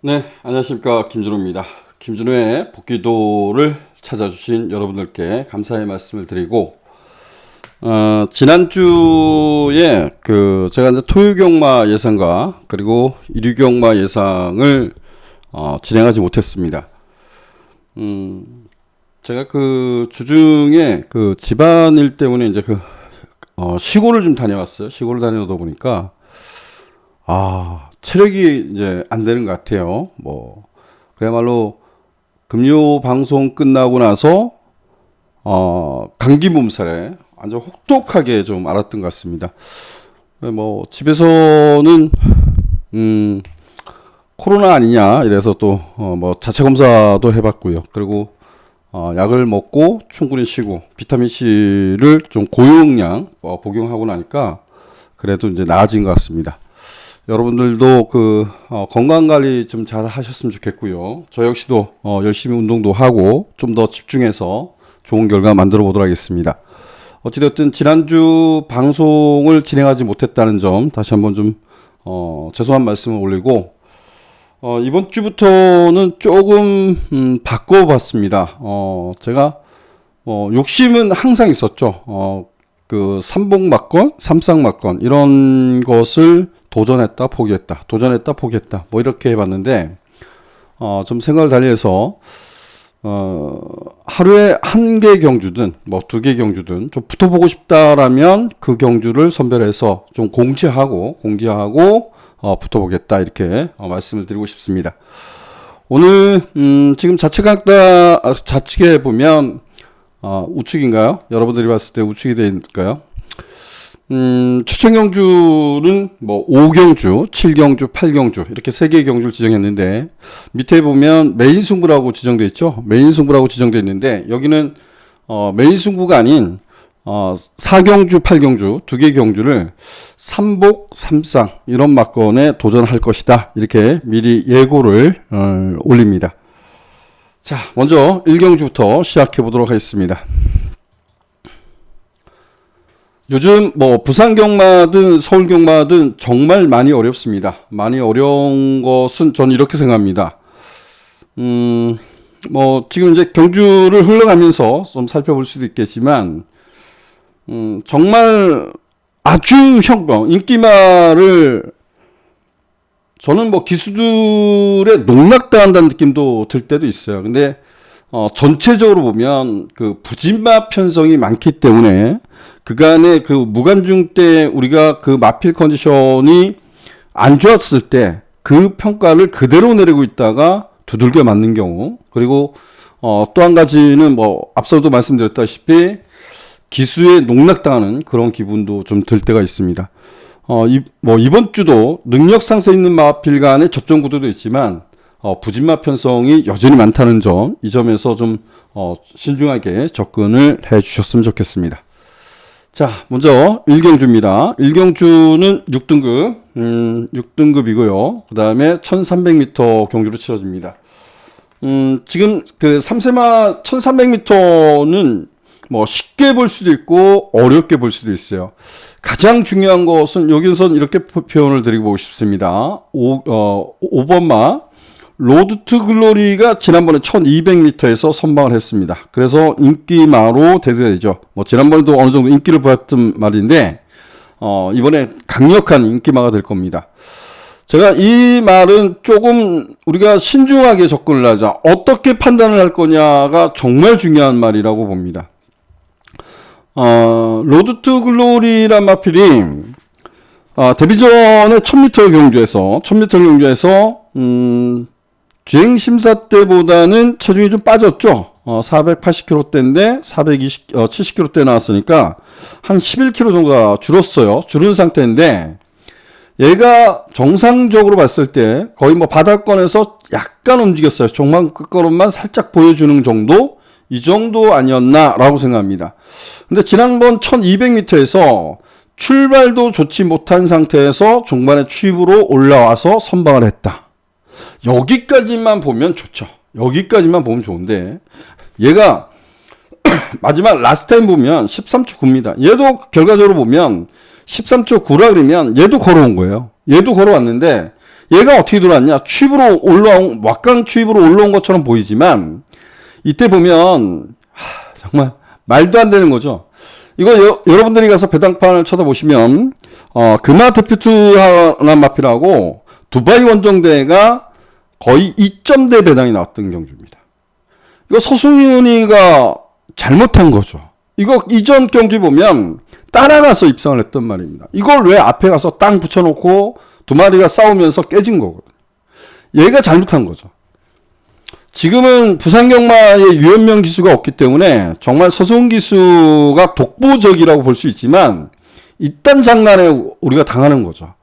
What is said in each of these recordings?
네, 안녕하십니까. 김준호입니다. 김준호의 복귀도를 찾아주신 여러분들께 감사의 말씀을 드리고, 지난주에 제가 이제 토유경마 예상과 그리고 일유경마 예상을, 진행하지 못했습니다. 제가 주중에 집안일 때문에 이제 시골을 좀 다녀왔어요. 시골을 다녀오다 보니까, 체력이 이제 안 되는 것 같아요. 그야말로 금요 방송 끝나고 나서, 감기 몸살에 완전 혹독하게 좀 앓았던 것 같습니다. 집에서는, 코로나 아니냐, 이래서 또, 자체 검사도 해봤고요. 그리고, 약을 먹고 충분히 쉬고, 비타민C를 좀 고용량, 복용하고 나니까, 그래도 이제 나아진 것 같습니다. 여러분들도 건강관리 좀 잘 하셨으면 좋겠고요. 저 역시도 열심히 운동도 하고 좀 더 집중해서 좋은 결과 만들어 보도록 하겠습니다. 어찌됐든 지난주 방송을 진행하지 못했다는 점 다시 한번 좀 죄송한 말씀을 올리고, 이번 주부터는 조금 바꿔봤습니다. 제가 욕심은 항상 있었죠. 삼복막건, 삼쌍막건 이런 것을 도전했다 포기했다 도전했다 포기했다 이렇게 해봤는데, 좀 생각을 달리해서 하루에 한 개 경주든 두 개 경주든 좀 붙어보고 싶다라면 그 경주를 선별해서 좀 공지하고 붙어보겠다 이렇게 말씀을 드리고 싶습니다. 오늘 지금 좌측에 보면 우측인가요? 여러분들이 봤을 때 우측이 되니까요. 추천 경주는 5경주, 7경주, 8경주 이렇게 3개의 경주를 지정했는데, 밑에 보면 메인 승부라고 지정되어 있죠. 메인 승부라고 지정되어 있는데, 여기는 메인 승부가 아닌 4경주, 8경주 2개 경주를 삼복, 삼쌍 이런 막건에 도전할 것이다. 이렇게 미리 예고를 올립니다. 자, 먼저 1경주부터 시작해 보도록 하겠습니다. 요즘 부산 경마든 서울 경마든 정말 많이 어렵습니다. 많이 어려운 것은 저는 이렇게 생각합니다. 지금 이제 경주를 흘러가면서 좀 살펴볼 수도 있겠지만, 정말 아주 인기마를 저는 기수들의 농락당한다는 느낌도 들 때도 있어요. 근데 전체적으로 보면 부진마 편성이 많기 때문에 그간의 무관중 때 우리가 마필 컨디션이 안 좋았을 때 그 평가를 그대로 내리고 있다가 두들겨 맞는 경우, 그리고 또 한 가지는 앞서도 말씀드렸다시피 기수에 농락당하는 그런 기분도 좀 들 때가 있습니다. 이번 주도 능력 상세 있는 마필 간의 접전 구도도 있지만 부진마 편성이 여전히 많다는 점, 이 점에서 좀 신중하게 접근을 해 주셨으면 좋겠습니다. 자, 먼저 1경주입니다. 1경주는 6등급이고요. 그 다음에 1300m 경주로 치러집니다. 지금 3세마 1300m는 쉽게 볼 수도 있고 어렵게 볼 수도 있어요. 가장 중요한 것은 여기선 이렇게 표현을 드리고 싶습니다. 5번마 로드 투 글로리가 지난번에 1200m에서 선방을 했습니다. 그래서 인기마로 대두되죠. 지난번에도 어느 정도 인기를 보였던 말인데, 이번에 강력한 인기마가 될 겁니다. 제가 이 말은 조금 우리가 신중하게 접근을 하자. 어떻게 판단을 할 거냐가 정말 중요한 말이라고 봅니다. 로드 투 글로리란 마필이, 데뷔 전에 1000m 경주에서, 주행 심사 때보다는 체중이 좀 빠졌죠. 480kg대인데 70kg대 나왔으니까 한 11kg 정도가 줄었어요. 줄은 상태인데, 얘가 정상적으로 봤을 때 거의 바닥권에서 약간 움직였어요. 종만 끝걸음만 살짝 보여주는 정도? 이 정도 아니었나라고 생각합니다. 근데 지난번 1200m에서 출발도 좋지 못한 상태에서 중반에 추입으로 올라와서 선방을 했다. 여기까지만 보면 좋죠. 여기까지만 보면 좋은데, 얘가 마지막 라스트 타임 보면 13초 9입니다. 얘도 결과적으로 보면 13초 9라 그러면 얘도 걸어온 거예요. 얘도 걸어왔는데 얘가 어떻게 들어왔냐? 취입으로 올라온, 막강 취입으로 올라온 것처럼 보이지만, 이때 보면, 정말 말도 안 되는 거죠. 이거 여러분들이 가서 배당판을 쳐다보시면, 금화 데퓨트하나 마필하고 두바이 원정대가 거의 2점대 배당이 나왔던 경주입니다. 이거 서승윤이가 잘못한 거죠. 이거 이전 경주 보면 따라가서 입상을 했단 말입니다. 이걸 왜 앞에 가서 땅 붙여놓고 두 마리가 싸우면서 깨진 거거든요. 얘가 잘못한 거죠. 지금은 부산경마의 유연명 기수가 없기 때문에 정말 서승훈 기수가 독보적이라고 볼 수 있지만 이딴 장난에 우리가 당하는 거죠.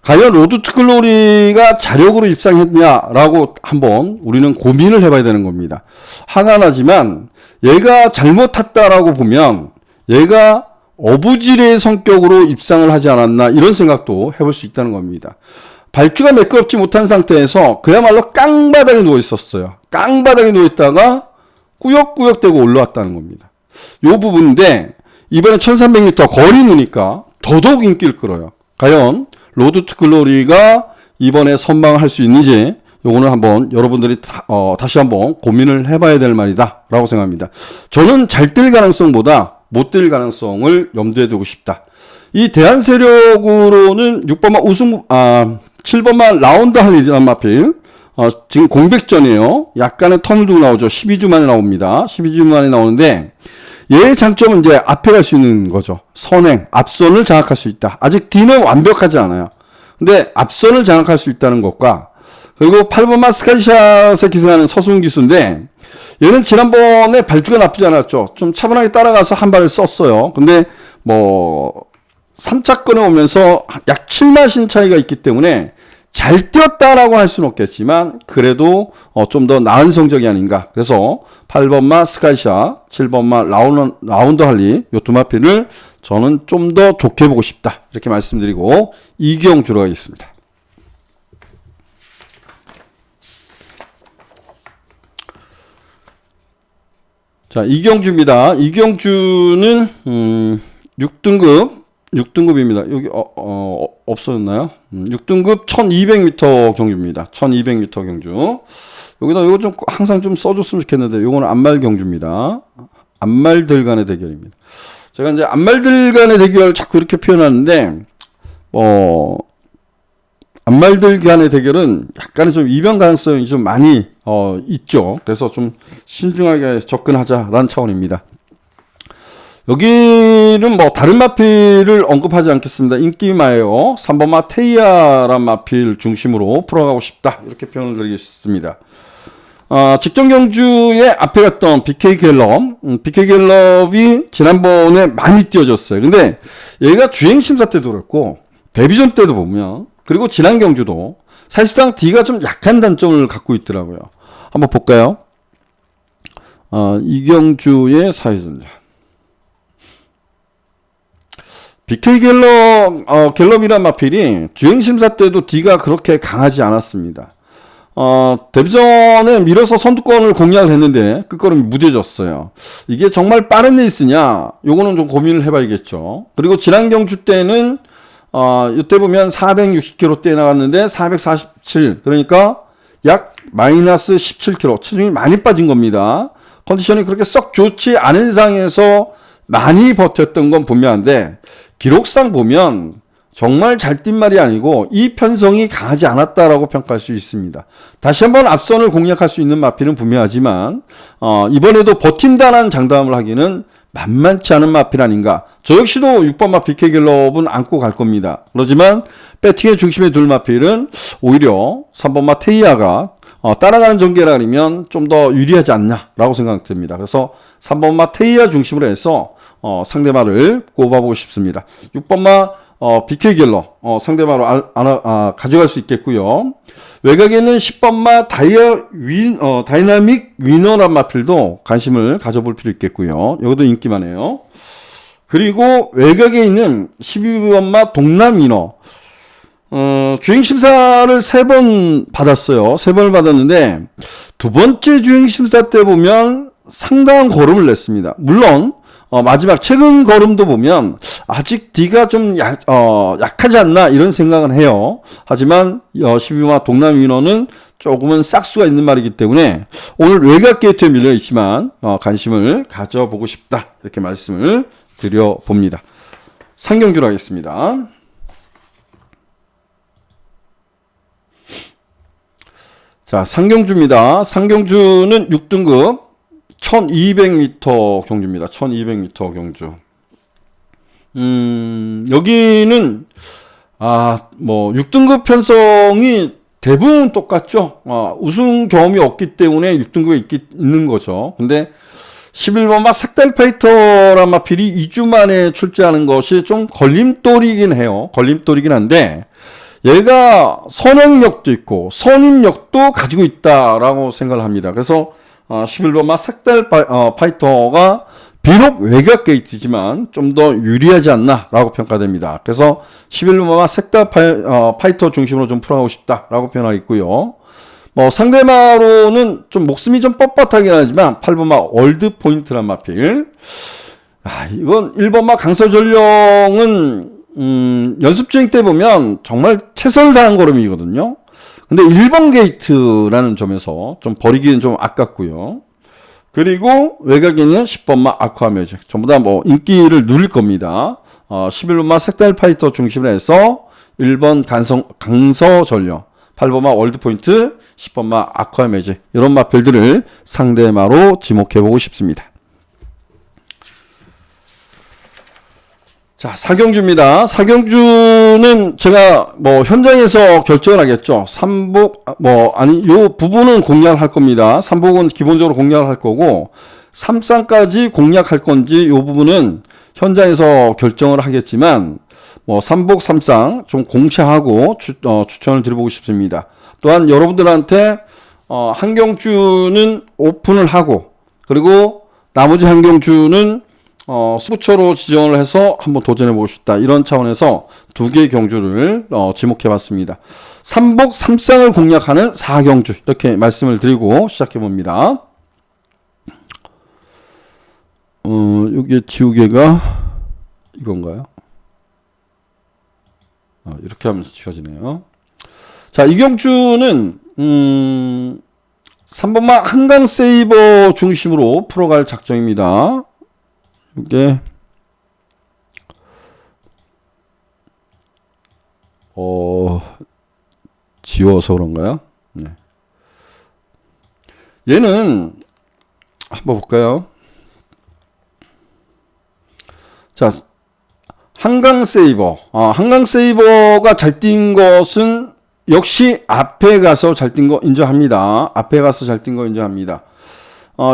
과연 로드 투 글로리가 자력으로 입상했냐라고 한번 우리는 고민을 해봐야 되는 겁니다. 화가 나지만 얘가 잘못 탔다라고 보면 얘가 어부지리의 성격으로 입상을 하지 않았나 이런 생각도 해볼 수 있다는 겁니다. 발주가 매끄럽지 못한 상태에서 그야말로 깡바닥에 누워 있었어요. 깡바닥에 누워 있다가 꾸역꾸역 대고 올라왔다는 겁니다. 요 부분인데 이번에 1300m 거리 누니까 더더욱 인기를 끌어요. 과연 로드 투 글로리가 이번에 선방할 수 있는지 요거는 한번 여러분들이 다시 한번 고민을 해봐야 될 말이다 라고 생각합니다. 저는 잘 뛸 가능성보다 못 뛸 가능성을 염두에 두고 싶다. 이 대한세력으로는 6번마 7번마 라운드 할리라는 마필 지금 공백전이에요. 약간의 턴을 두고 나오죠. 12주 만에 나옵니다. 12주 만에 나오는데 얘의 장점은 이제 앞에 갈 수 있는 거죠. 선행, 앞선을 장악할 수 있다. 아직 D는 완벽하지 않아요. 근데 앞선을 장악할 수 있다는 것과 그리고 8번마 스카이샷에 기승하는 서승훈 기수인데 얘는 지난번에 발주가 나쁘지 않았죠. 좀 차분하게 따라가서 한 발을 썼어요. 근데 뭐 3차권에 오면서 약 7마신 차이가 있기 때문에 잘 뛰었다라고 할 수는 없겠지만 그래도 좀 더 나은 성적이 아닌가. 그래서 8번마 스카이샷, 7번마 라운드 할리 요 두 마필을 저는 좀 더 좋게 보고 싶다. 이렇게 말씀드리고 이경주로 가겠습니다. 자, 이경주입니다. 이경주는 6등급입니다. 여기 없어졌나요? 6등급 1200m 경주입니다. 1200m 경주. 여기다 이거 좀 항상 좀 써줬으면 좋겠는데 요거는 안말 경주입니다. 안말들 간의 대결입니다. 제가 이제 안말들 간의 대결 자꾸 이렇게 표현하는데 안말들 간의 대결은 약간의 좀 이변 가능성이 좀 많이 있죠. 그래서 좀 신중하게 접근하자라는 차원입니다. 여기는 뭐 다른 마필을 언급하지 않겠습니다. 인기마예요. 3번마 테이아란 마필 중심으로 풀어가고 싶다. 이렇게 표현을 드리겠습니다. 직전 경주에 앞에 갔던 BK 갤럽이 지난번에 많이 뛰어졌어요. 근데 얘가 주행 심사 때도 그렇고 데뷔전 때도 보면 그리고 지난 경주도 사실상 D가 좀 약한 단점을 갖고 있더라고요. 한번 볼까요? 이경주의 사회전자. BK 갤럽이란 마필이 주행심사 때도 D가 그렇게 강하지 않았습니다. 데뷔전에 밀어서 선두권을 공략을 했는데 끝걸음이 무뎌졌어요. 이게 정말 빠른 레이스냐? 요거는 좀 고민을 해봐야겠죠. 그리고 지난 경주 때는 이때 보면 460km대 나갔는데 447 그러니까 약 마이너스 17km 체중이 많이 빠진 겁니다. 컨디션이 그렇게 썩 좋지 않은 상에서 많이 버텼던 건 분명한데 기록상 보면 정말 잘 뛴 말이 아니고 이 편성이 강하지 않았다라고 평가할 수 있습니다. 다시 한번 앞선을 공략할 수 있는 마필은 분명하지만 이번에도 버틴다는 장담을 하기는 만만치 않은 마필 아닌가. 저 역시도 6번마 BK 갤럽은 안고 갈 겁니다. 그렇지만 배팅의 중심에 둘 마필은 오히려 3번마 테이아가 따라가는 전개라 아니면 좀 더 유리하지 않냐라고 생각됩니다. 그래서 3번마 테이아 중심으로 해서 상대마를 꼽아보고 싶습니다. 6번마 BK 갤럽 상대마로 가져갈 수 있겠고요. 외곽에는 10번마 다이나믹 위너란 마필도 관심을 가져볼 필요 있겠고요. 여기도 인기만해요. 그리고 외곽에 있는 12번마 동남 위너 주행심사를 3번 받았어요. 3번을 받았는데 두 번째 주행심사 때 보면 상당한 걸음을 냈습니다. 물론 마지막 최근 걸음도 보면 아직 D가 좀 약하지 않나 이런 생각은 해요. 하지만 12마 동남 민원은 조금은 싹수가 있는 말이기 때문에 오늘 외곽 게이트에 밀려 있지만 관심을 가져보고 싶다 이렇게 말씀을 드려봅니다. 상경주로 하겠습니다. 자, 상경주입니다. 상경주는 6등급 1200m 경주입니다. 1200m 경주. 여기는 6등급 편성이 대부분 똑같죠. 우승 경험이 없기 때문에 6등급에 있는 거죠. 근데 11번마 색달파이터란 마필이 2주 만에 출제하는 것이 좀 걸림돌이긴 해요. 걸림돌이긴 한데 얘가 선행력도 있고 선임력도 가지고 있다라고 생각을 합니다. 그래서 11번마 색달파이터가 비록 외곽 게이트지만 좀 더 유리하지 않나라고 평가됩니다. 그래서 11번마 색달파이터 중심으로 좀 풀어가고 싶다라고 표현하고 있고요. 상대마로는 좀 목숨이 좀 뻣뻣하긴 하지만 8번마 월드 포인트란 마필. 이건 1번마 강서전령은 연습주행 때 보면 정말 최선을 다한 걸음이거든요. 근데 1번 게이트라는 점에서 좀 버리기는 좀 아깝고요. 그리고 외곽에 있는 10번마 아쿠아매직 전부 다 인기를 누릴 겁니다. 11번마 색달파이터 중심으로 해서 1번 강서전령, 8번마 월드포인트, 10번마 아쿠아매직 이런 마필들을 상대마로 지목해보고 싶습니다. 자, 사경주입니다. 사경주는 제가 현장에서 결정을 하겠죠. 삼복, 요 부분은 공략을 할 겁니다. 삼복은 기본적으로 공략을 할 거고, 삼쌍까지 공략할 건지 요 부분은 현장에서 결정을 하겠지만, 삼복, 삼쌍 좀 공채하고 추천을 드려보고 싶습니다. 또한 여러분들한테, 한 경주는 오픈을 하고, 그리고 나머지 한 경주는 수부처로 지정을 해서 한번 도전해보고 싶다. 이런 차원에서 두 개의 경주를 지목해봤습니다. 삼복, 삼쌍을 공략하는 4경주 이렇게 말씀을 드리고 시작해봅니다. 여기 지우개가 이건가요? 이렇게 하면서 지워지네요. 자, 이 경주는 3번마 한강 세이버 중심으로 풀어갈 작정입니다. 이게 지워서 그런가요? 네. 얘는 한번 볼까요? 자, 한강 세이버. 한강 세이버가 잘 뛴 것은 역시 앞에 가서 잘 뛴 거 인정합니다. 앞에 가서 잘 뛴 거 인정합니다.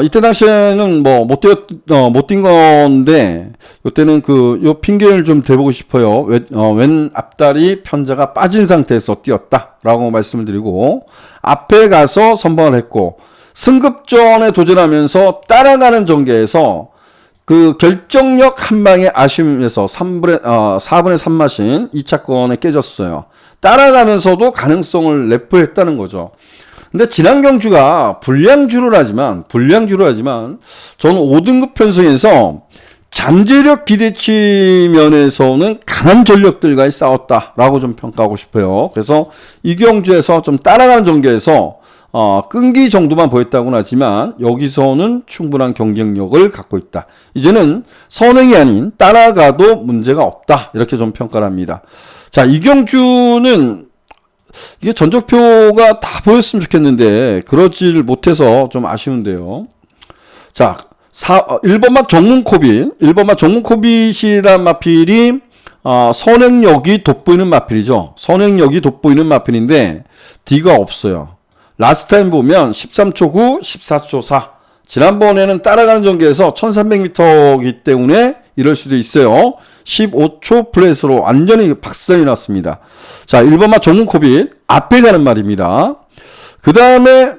이때 당시에는 못 뛴 건데, 이때는 요 핑계를 좀 대보고 싶어요. 왼 앞다리 편자가 빠진 상태에서 뛰었다라고 말씀을 드리고, 앞에 가서 선방을 했고, 승급전에 도전하면서 따라가는 전개에서 그 결정력 한 방의 아쉬움에서 4분의 3마신 2차권에 깨졌어요. 따라가면서도 가능성을 내포했다는 거죠. 근데 지난 경주가 불량주를 하지만 저는 5등급 편성에서 잠재력 기대치 면에서는 강한 전력들과의 싸웠다라고 좀 평가하고 싶어요. 그래서 이 경주에서 좀 따라가는 전개에서 끈기 정도만 보였다고는 하지만 여기서는 충분한 경쟁력을 갖고 있다. 이제는 선행이 아닌 따라가도 문제가 없다. 이렇게 좀 평가를 합니다. 자, 이 경주는 이게 전적표가 다 보였으면 좋겠는데 그러지를 못해서 좀 아쉬운데요. 자, 1번마 정문코빗이란 마필이 선행력이 돋보이는 마필이죠. 선행력이 돋보이는 마필인데 D가 없어요. 라스트 타임 보면 13초 9, 14초 4. 지난번에는 따라가는 전개에서 1300m이기 때문에 이럴 수도 있어요. 15초 플랫으로 완전히 박살이 났습니다. 자, 1번마 정문코빗 앞에 가는 말입니다. 그 다음에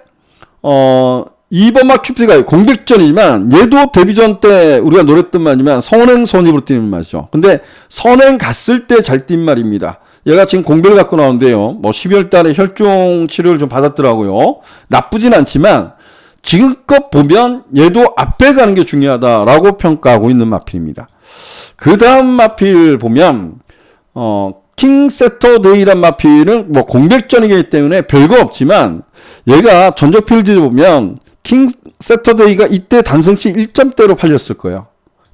2번마 큐피가 공백전이지만 얘도 데뷔전 때 우리가 노렸던 말이지만 선행 선입으로 뛰는 말이죠. 근데 선행 갔을 때 잘 뛴 말입니다. 얘가 지금 공백을 갖고 나오는데요. 12월 달에 혈종 치료를 좀 받았더라고요. 나쁘진 않지만 지금껏 보면 얘도 앞에 가는 게 중요하다라고 평가하고 있는 마필입니다. 그 다음 마필 보면 킹 세터데이란 마필은 뭐 공백전이기 때문에 별거 없지만 얘가 전적 필드 보면 킹 세터데이가 이때 단성치 1점대로 팔렸을 거예요.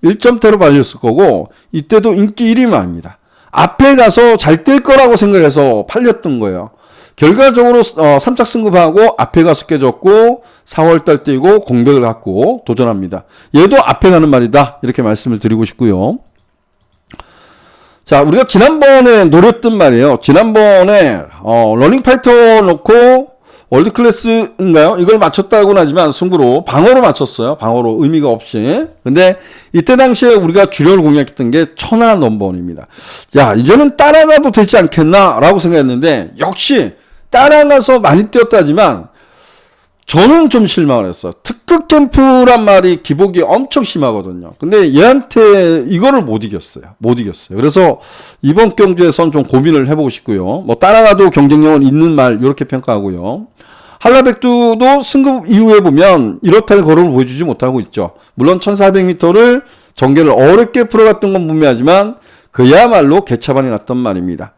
1점대로 팔렸을 거고 이때도 인기 1위만 합니다. 앞에 가서 잘 뛸 거라고 생각해서 팔렸던 거예요. 결과적으로 3착 승급하고 앞에 가서 깨졌고 4월달 뛰고 공백을 갖고 도전합니다. 얘도 앞에 가는 말이다 이렇게 말씀을 드리고 싶고요. 자, 우리가 지난번에 노렸던 말이에요. 지난번에 러닝파이터 놓고 월드클래스인가요? 이걸 맞췄다고는 하지만 승부로 방어로 맞췄어요. 방어로 의미가 없이. 근데 이때 당시에 우리가 주력을 공략했던 게 천하 넘버원입니다. 야, 이제는 따라가도 되지 않겠나 라고 생각했는데 역시 따라가서 많이 뛰었다지만 저는 좀 실망을 했어요. 특급 캠프란 말이 기복이 엄청 심하거든요. 근데 얘한테 이거를 못 이겼어요. 그래서 이번 경주에선 좀 고민을 해보고 싶고요. 뭐 따라가도 경쟁력은 있는 말 이렇게 평가하고요. 한라백두도 승급 이후에 보면 이렇다 할 걸음을 보여주지 못하고 있죠. 물론 1400m를 전개를 어렵게 풀어갔던 건 분명하지만 그야말로 개차반이 났던 말입니다.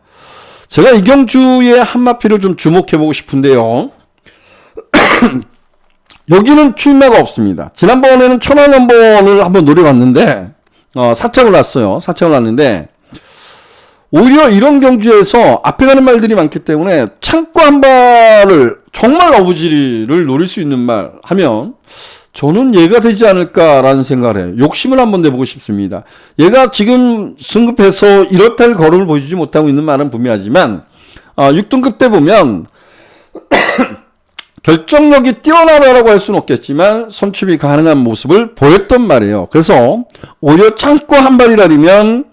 제가 이 경주의 한마필을 좀 주목해보고 싶은데요. 여기는 출마가 없습니다. 지난번에는 천안넘버원을 한번 노려봤는데 4착을 놨어요. 4착을 놨는데 오히려 이런 경주에서 앞에 가는 말들이 많기 때문에 창고 한 발을 정말 어부지리를 노릴 수 있는 말 하면 저는 얘가 되지 않을까라는 생각을 해요. 욕심을 한번 내보고 싶습니다. 얘가 지금 승급해서 이렇다 할 걸음을 보여주지 못하고 있는 말은 분명하지만 6등급 때 보면 결정력이 뛰어나다라고 할 수는 없겠지만 선출이 가능한 모습을 보였던 말이에요. 그래서 오히려 창고 한 발이라면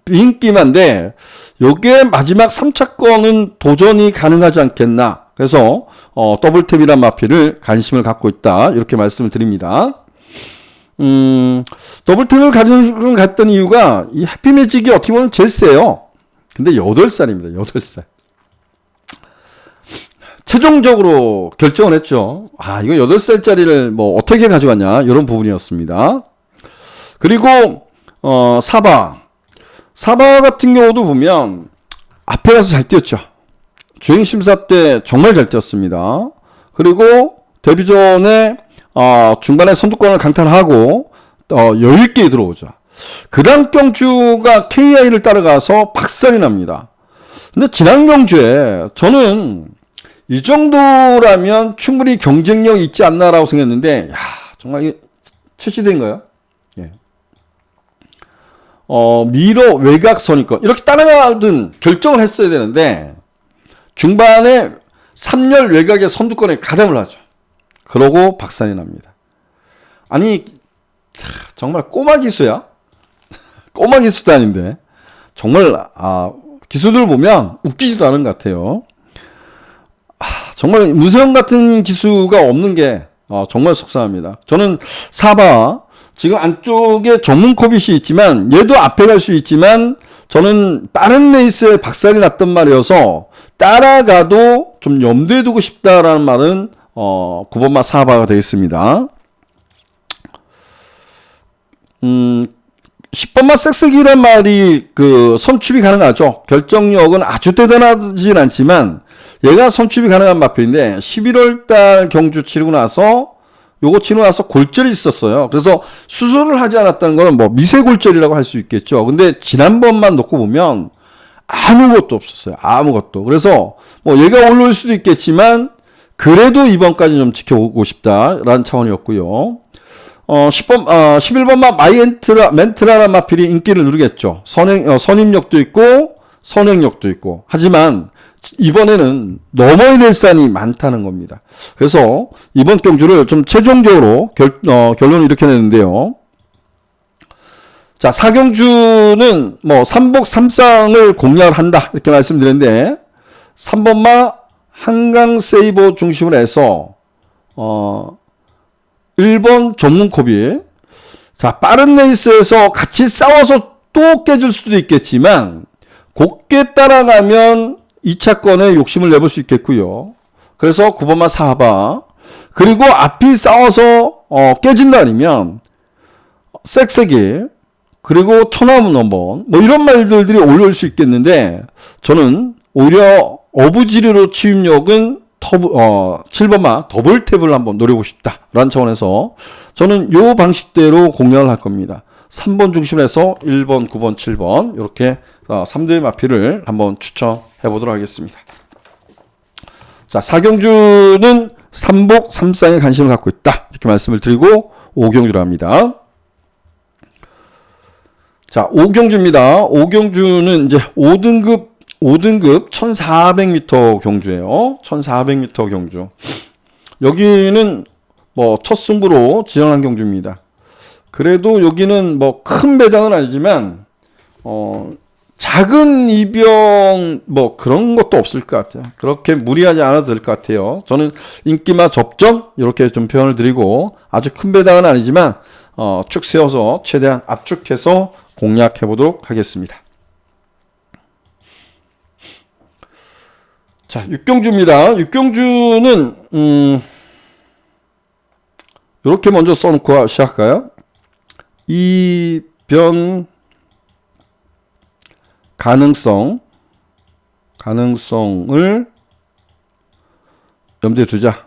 빈기만데 요게 마지막 3차권은 도전이 가능하지 않겠나. 그래서 더블탭이란 마필을 관심을 갖고 있다. 이렇게 말씀을 드립니다. 더블탭을 갔던 이유가 이 해피매직이 어떻게 보면 제일 세요. 근데 8살입니다. 8살. 최종적으로 결정을 했죠. 이거 8살짜리를 뭐 어떻게 가져갔냐 이런 부분이었습니다. 그리고 사바 같은 경우도 보면 앞에 가서 잘 뛰었죠. 주행심사 때 정말 잘 뛰었습니다. 그리고 데뷔전에 중간에 선두권을 강탈하고 여유있게 들어오죠. 그 다음 경주가 KI를 따라가서 박살이 납니다. 근데 지난 경주에 저는 이 정도라면 충분히 경쟁력이 있지 않나라고 생각했는데 정말 이게 최시대인가요? 예. 미러 외곽 선입권 이렇게 따라가든 결정을 했어야 되는데 중반에 3열 외곽의 선두권에 가담을 하죠. 그러고 박살이 납니다. 아니 정말 꼬마 기수야? 꼬마 기수도 아닌데 정말 기수들 보면 웃기지도 않은 것 같아요. 정말 무서운 같은 기수가 없는 게 정말 속상합니다. 저는 사바 지금 안쪽에 전문 코빗이 있지만 얘도 앞에 갈 수 있지만 저는 빠른 레이스에 박살이 났던 말이어서 따라가도 좀 염두에 두고 싶다라는 말은 9번마 사바가 되겠습니다. 10번마 섹스기란 말이 선출이 가능하죠. 결정력은 아주 대단하진 않지만 얘가 선출이 가능한 마필인데 11월달 경주 치르고 나서 골절이 있었어요. 그래서 수술을 하지 않았다는 건 뭐 미세골절이라고 할 수 있겠죠. 근데 지난번만 놓고 보면 아무것도 없었어요. 아무것도. 그래서 뭐 얘가 올라올 수도 있겠지만 그래도 이번까지 좀 지켜보고 싶다라는 차원이었고요. 11번마 멘트라는 마필이 인기를 누리겠죠. 선임력도 있고 선행력도 있고. 하지만 이번에는 넘어야 될 산이 많다는 겁니다. 그래서 이번 경주를 좀 최종적으로 결론을 이렇게 내는데요. 자, 4경주는 뭐 3복 3쌍을 공략을 한다 이렇게 말씀드렸는데 3번마 한강 세이버 중심으로 해서 1번 전문 코비. 자, 빠른 레이스에서 같이 싸워서 또 깨질 수도 있겠지만 곱게 따라가면 2차권에 욕심을 내볼 수 있겠고요. 그래서 9번마 사바. 그리고 앞이 싸워서 깨진다 아니면 쌕쌕이 그리고 천하문 넘번 뭐 이런 말들이 올라올 수 있겠는데 저는 오히려 어부지리로 취입력은 7번마 더블 탭을 한번 노려보고 싶다라는 차원에서 저는 요 방식대로 공략을 할 겁니다. 3번 중심에서 1번, 9번, 7번 이렇게 3대의 마피를 한번 추천해 보도록 하겠습니다. 자, 사경주는 삼복, 삼쌍에 관심을 갖고 있다. 이렇게 말씀을 드리고 오경주로 합니다. 자, 오경주입니다. 오경주는 이제 5등급 1400m 경주예요. 1400m 경주. 여기는 뭐 첫 승부로 지정한 경주입니다. 그래도 여기는 뭐 큰 배당은 아니지만 작은 이병 뭐 그런 것도 없을 것 같아요. 그렇게 무리하지 않아도 될 것 같아요. 저는 인기마 접전 이렇게 좀 표현을 드리고 아주 큰 배당은 아니지만 축 세워서 최대한 압축해서 공략해 보도록 하겠습니다. 자, 육경주입니다. 육경주는 이렇게 먼저 써놓고 시작할까요? 이변 가능성을 염두에 두자.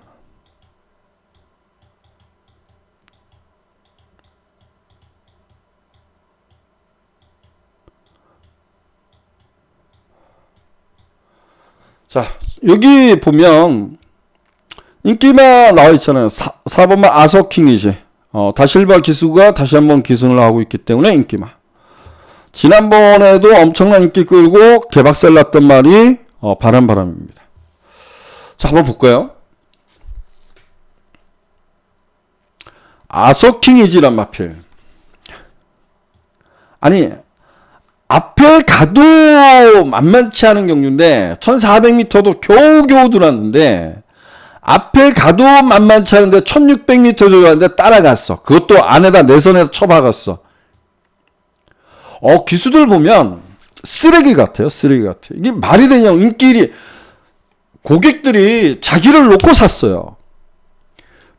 자, 여기 보면 인기마 나와 있잖아요. 4번마 아서킹이지. 다실바 기수가 다시 한번 기승을 하고 있기 때문에 인기마. 지난번에도 엄청난 인기 끌고 개박살 났던 말이 바람입니다. 자, 한번 볼까요? 아서킹이지란 마필. 아니, 앞에 가도 만만치 않은 경주인데 1400m도 겨우겨우 들어왔는데 앞에 가도 만만치 않은데 1600m 들어갔는데 따라갔어. 그것도 안에다 내선에다 쳐박았어. 기수들 보면 쓰레기 같아요. 쓰레기 같아요. 이게 말이 되냐. 인기리 고객들이 자기를 놓고 샀어요.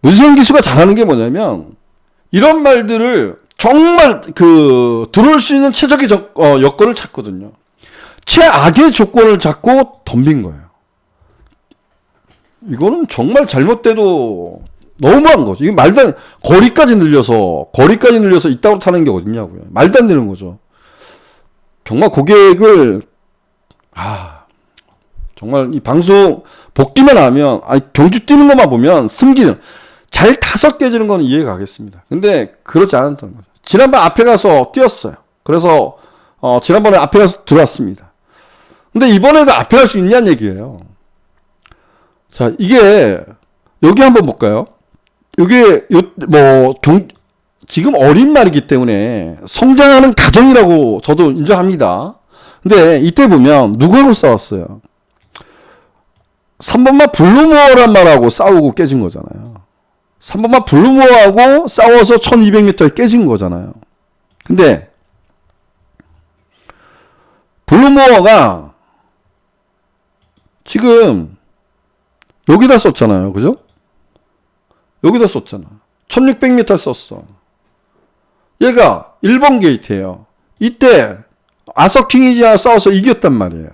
문세영 기수가 잘하는 게 뭐냐면 이런 말들을 정말 들어올 수 있는 최적의 여건을 찾거든요. 최악의 조건을 찾고 덤빈 거예요. 이거는 정말 잘못돼도 너무한 거죠. 이게 말도 안, 거리까지 늘려서 이따로 타는 게 어딨냐고요. 말도 안 되는 거죠. 정말 고객을, 정말 이 방송 복귀만 하면, 경주 뛰는 것만 보면 승기는, 잘 타서 깨지는 건 이해가 가겠습니다. 근데 그렇지 않았던 거죠. 지난번 앞에 가서 뛰었어요. 그래서, 지난번에 앞에 가서 들어왔습니다. 근데 이번에도 앞에 갈 수 있냐는 얘기예요. 자, 이게, 여기 한번 볼까요? 이게, 지금 어린 말이기 때문에 성장하는 가정이라고 저도 인정합니다. 근데 이때 보면 누구하고 싸웠어요? 3번마 블루모어란 말하고 싸우고 깨진 거잖아요. 3번마 블루모어하고 싸워서 1200m에 깨진 거잖아요. 근데 블루모어가 지금 여기다 썼잖아요. 그죠? 여기다 썼잖아. 1600m 썼어. 얘가 1번 게이트예요. 이때 아서킹이지와 싸워서 이겼단 말이에요.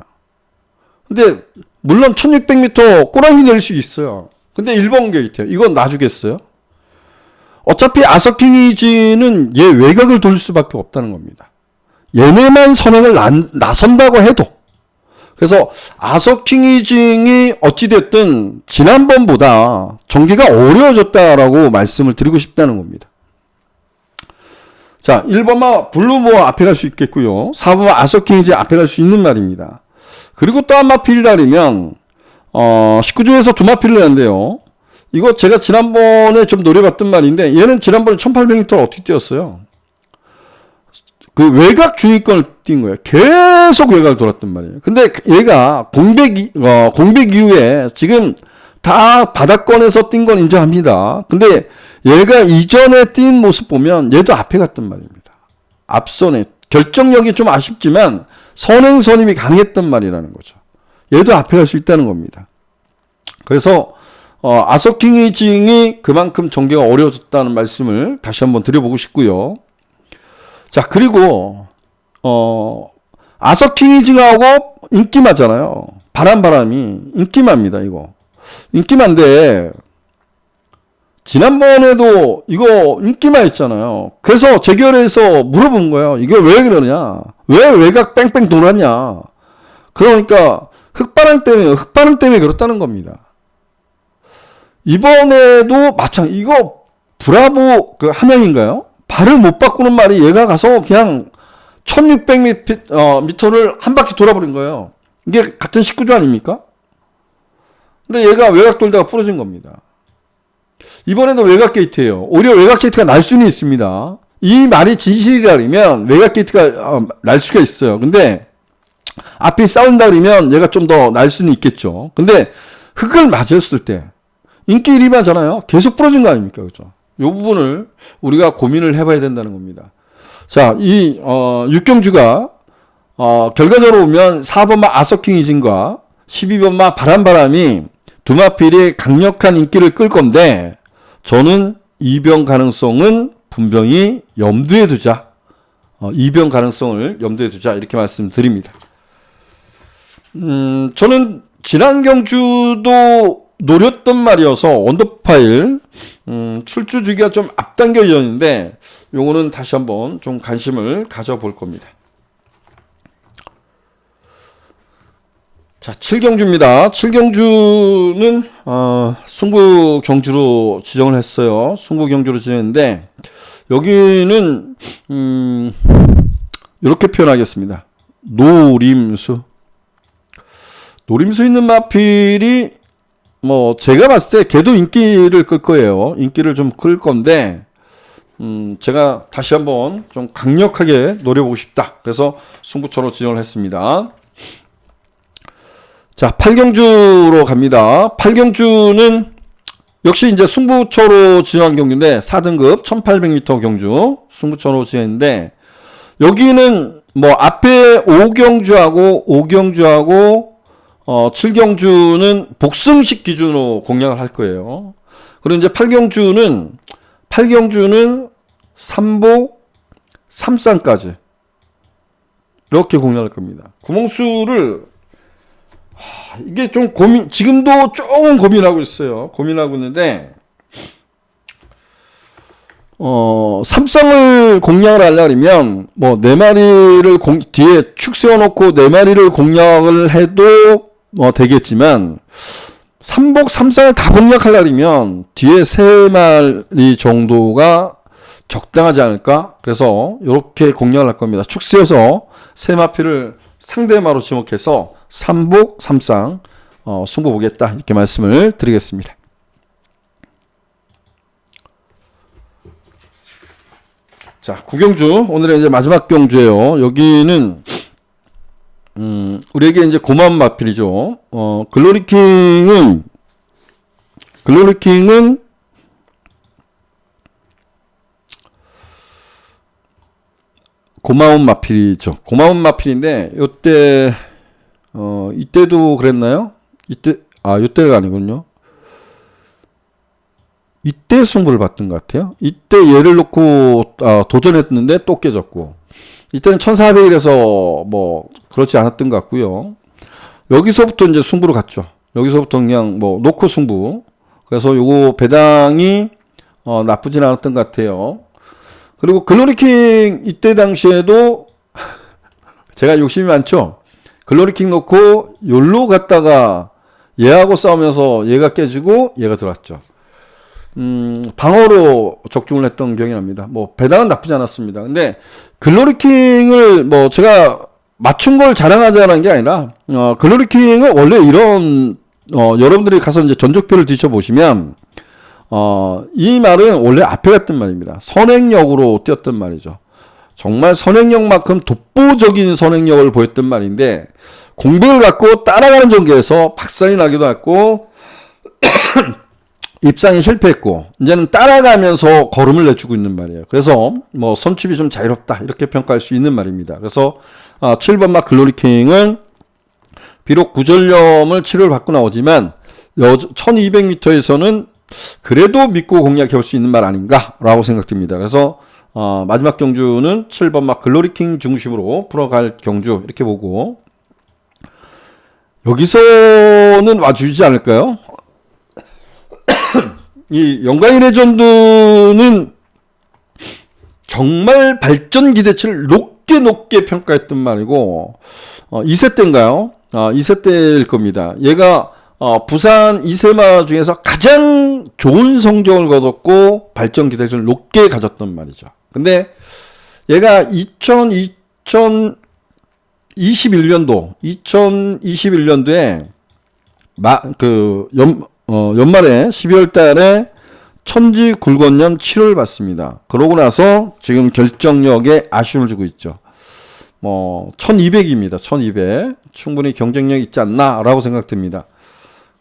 근데 물론 1600m 꼬랑이 낼 수 있어요. 근데 1번 게이트예요. 이건 놔주겠어요? 어차피 아서킹이지는 얘 외곽을 돌릴 수밖에 없다는 겁니다. 얘네만 선행을 나선다고 해도. 그래서 아서킹이징이 어찌됐든 지난번보다 전개가 어려워졌다라고 말씀을 드리고 싶다는 겁니다. 자, 1번마 블루모어 앞에 갈 수 있겠고요. 4번마 아서킹이지 앞에 갈 수 있는 말입니다. 그리고 또 한 마필이라면 19조에서 두 마필을 했는데요. 이거 제가 지난번에 좀 노려봤던 말인데 얘는 지난번에 1800m를 어떻게 뛰었어요? 그 외곽 중위권을 뛴 거예요. 계속 외곽을 돌았단 말이에요. 근데 얘가 공백 이후에 지금 다 바닥권에서 뛴 건 인정합니다. 근데 얘가 이전에 뛴 모습 보면 얘도 앞에 갔단 말입니다. 앞선에 결정력이 좀 아쉽지만 선행선임이 강했단 말이라는 거죠. 얘도 앞에 갈 수 있다는 겁니다. 그래서 아서킹이징이 그만큼 전개가 어려워졌다는 말씀을 다시 한번 드려보고 싶고요. 자, 그리고 아서킹이징하고 인기마잖아요. 바람이 인기마입니다. 이거 인기마인데 지난번에도 이거 인기마였잖아요. 그래서 재결해서 물어본 거예요. 이게 왜 그러냐? 왜 외곽 뺑뺑 돌았냐? 그러니까 흑반응 때문에 그렇다는 겁니다. 이번에도 마찬가지. 이거 브라보 그 함양인가요? 발을 못 바꾸는 말이 얘가 가서 그냥 1600m를 한 바퀴 돌아버린 거예요. 이게 같은 식구조 아닙니까? 근데 얘가 외곽 돌다가 부러진 겁니다. 이번에도 외곽 게이트예요. 오히려 외곽 게이트가 날 수는 있습니다. 이 말이 진실이라면 외곽 게이트가 날 수가 있어요. 근데 앞이 싸운다 그러면 얘가 좀 더 날 수는 있겠죠. 근데 흙을 맞았을 때 인기 1위만잖아요. 계속 부러진 거 아닙니까? 그죠? 이 부분을 우리가 고민을 해봐야 된다는 겁니다. 자, 이 육경주가 결과적으로 보면 4번마 아서킹이징과 12번마 바람이 두 마필이 강력한 인기를 끌 건데 저는 이변 가능성은 분명히 염두에 두자. 이변 가능성을 염두에 두자 이렇게 말씀드립니다. 저는 지난 경주도 노렸던 말이어서 원더파일 출주 주기가 좀 앞당겨 있었는데 요거는 다시 한번 좀 관심을 가져볼 겁니다. 자, 7경주입니다. 7경주는 승부 경주로 지정을 했어요. 승부 경주로 지정했는데 여기는 이렇게 표현하겠습니다. 노림수 있는 마필이 뭐 제가 봤을 때 걔도 인기를 끌 거예요. 인기를 좀 끌 건데 제가 다시 한번 좀 강력하게 노려보고 싶다. 그래서 승부처로 지정을 했습니다. 자, 8경주로 갑니다. 8경주는 역시 이제 승부처로 지정한 경주인데 4등급 1800m 경주 승부처로 지정했는데 여기는 뭐 앞에 5경주하고 7경주는 복승식 기준으로 공략을 할 거예요. 그리고 이제 8경주는 3복 3쌍까지 이렇게 공략할 겁니다. 구멍수를 이게 좀 지금도 조금 고민하고 있어요. 고민하고 있는데 3쌍을 공략을 하려면 뭐 4마리를 뒤에 축 세워놓고 4마리를 공략을 해도 되겠지만 3복 3쌍을 다 공략하려면 뒤에 3마리 정도가 적당하지 않을까? 그래서 이렇게 공략을 할 겁니다. 축 세워서 3마필을 상대마로 지목해서 3복 3쌍 승부 보겠다 이렇게 말씀을 드리겠습니다. 자, 9경주 오늘의 이제 마지막 경주예요. 여기는 우리에게 이제 고마운 마필이죠. 글로리킹은 고마운 마필이죠. 고마운 마필인데 이때도 그랬나요? 이때가 아니군요. 이때 승부를 봤던 것 같아요. 이때 얘를 놓고 도전했는데 또 깨졌고 이때는 1400일에서 뭐 그렇지 않았던 것 같고요. 여기서부터 이제 승부로 갔죠. 여기서부터 그냥 뭐 놓고 승부. 그래서 요거 배당이 나쁘진 않았던 것 같아요. 그리고 글로리킹 이때 당시에도 제가 욕심이 많죠. 글로리킹 놓고 요로 갔다가 얘하고 싸우면서 얘가 깨지고 얘가 들어왔죠. 방어로 적중을 했던 기억이 납니다. 뭐 배당은 나쁘지 않았습니다. 근데 글로리킹을 뭐 제가 맞춘 걸 자랑하자는 게 아니라 글로리킹은 원래 이런 여러분들이 가서 이제 전적표를 뒤져보시면 이 말은 원래 앞에 갔던 말입니다. 선행력으로 뛰었던 말이죠. 정말 선행력만큼 독보적인 선행력을 보였던 말인데 공백을 갖고 따라가는 전개에서 박살이 나기도 했고 입상이 실패했고 이제는 따라가면서 걸음을 내주고 있는 말이에요. 그래서 뭐 선출이 좀 자유롭다 이렇게 평가할 수 있는 말입니다. 그래서 7번마 글로리킹은 비록 구절염을 치료를 받고 나오지만 1200m에서는 그래도 믿고 공략해 볼 수 있는 말 아닌가라고 생각됩니다. 그래서 마지막 경주는 7번 막 글로리킹 중심으로 풀어갈 경주 이렇게 보고, 여기서는 와주지 않을까요? 이 영광의 레전드는 정말 발전 기대치를 높게 평가했던 말이고, 2세 때인가요? 2세 때일 겁니다. 얘가 부산 2세마 중에서 가장 좋은 성적을 거뒀고 발전 기대치를 높게 가졌던 말이죠. 근데 얘가 2021년도에 연말에 12월 달에 천지 굴건년 7월 받습니다. 그러고 나서 지금 결정력에 아쉬움을 주고 있죠. 1200입니다. 1200. 충분히 경쟁력 있지 않나라고 생각됩니다.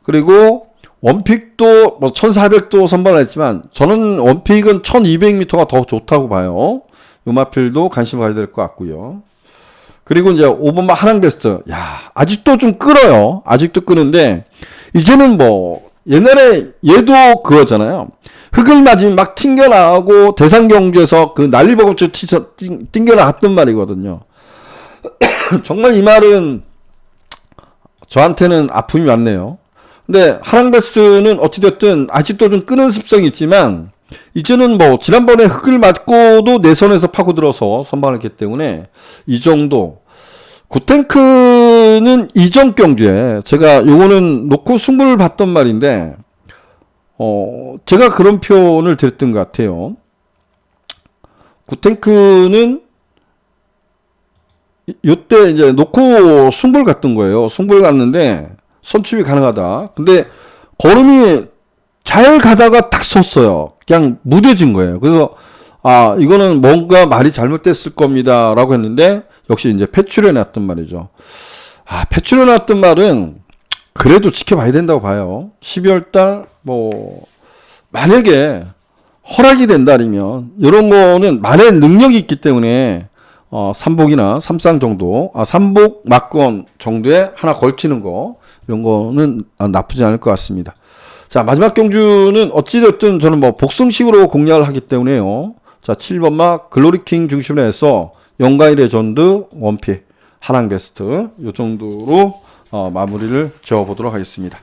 그리고 원픽도 1400도 선발을 했지만 저는 원픽은 1200m가 더 좋다고 봐요. 요마필도 관심을 가져야 될 것 같고요. 그리고 이제 5번마 하랑베스트. 아직도 좀 끌어요. 아직도 끄는데 이제는 옛날에 얘도 그거잖아요. 흙을 맞으면 막 튕겨나가고 대상 경주에서 그 난리버거처럼 튕겨나갔던 말이거든요. 정말 이 말은 저한테는 아픔이 많네요. 근데 하랑베스는 어찌됐든 아직도 좀 끄는 습성이 있지만 이제는 지난번에 흙을 맞고도 내선에서 파고들어서 선방을 했기 때문에 이 정도. 구탱크는 이전 경주에 제가 요거는 놓고 승부를 봤던 말인데 제가 그런 표현을 드렸던 것 같아요. 구탱크는 요때 이제 놓고 승부를 갔던 거예요. 승부를 갔는데 선출이 가능하다. 근데 걸음이 잘 가다가 탁 섰어요. 그냥 무뎌진 거예요. 그래서 이거는 뭔가 말이 잘못됐을 겁니다 라고 했는데 역시 이제 패출해 놨던 말이죠. 패출해 놨던 말은 그래도 지켜봐야 된다고 봐요. 12월 달 만약에 허락이 된다면 이런 거는 말의 능력이 있기 때문에 삼복이나 삼상 정도, 삼복 막권 정도에 하나 걸치는 거, 이런 거는 나쁘지 않을 것 같습니다. 자, 마지막 경주는 어찌됐든 저는 복승식으로 공략을 하기 때문에요. 자, 7번마 글로리킹 중심으로 해서 영광의 레전드, 원픽, 하랑베스트, 요 정도로 마무리를 지어보도록 하겠습니다.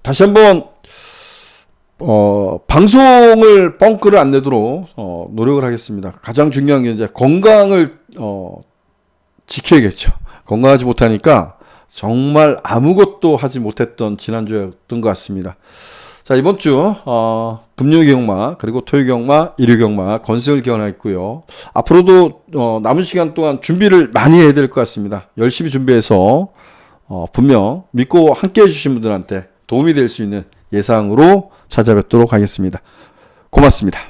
다시 한번 방송을 뻥크를 안 내도록 노력을 하겠습니다. 가장 중요한 게 이제 건강을 지켜야겠죠. 건강하지 못하니까 정말 아무것도 하지 못했던 지난주였던 것 같습니다. 자, 이번 주 금요경마 그리고 토요경마 일요경마 건승을 기원하겠고요. 앞으로도 남은 시간 동안 준비를 많이 해야 될 것 같습니다. 열심히 준비해서 분명 믿고 함께 해주신 분들한테 도움이 될 수 있는 예상으로 찾아뵙도록 하겠습니다. 고맙습니다.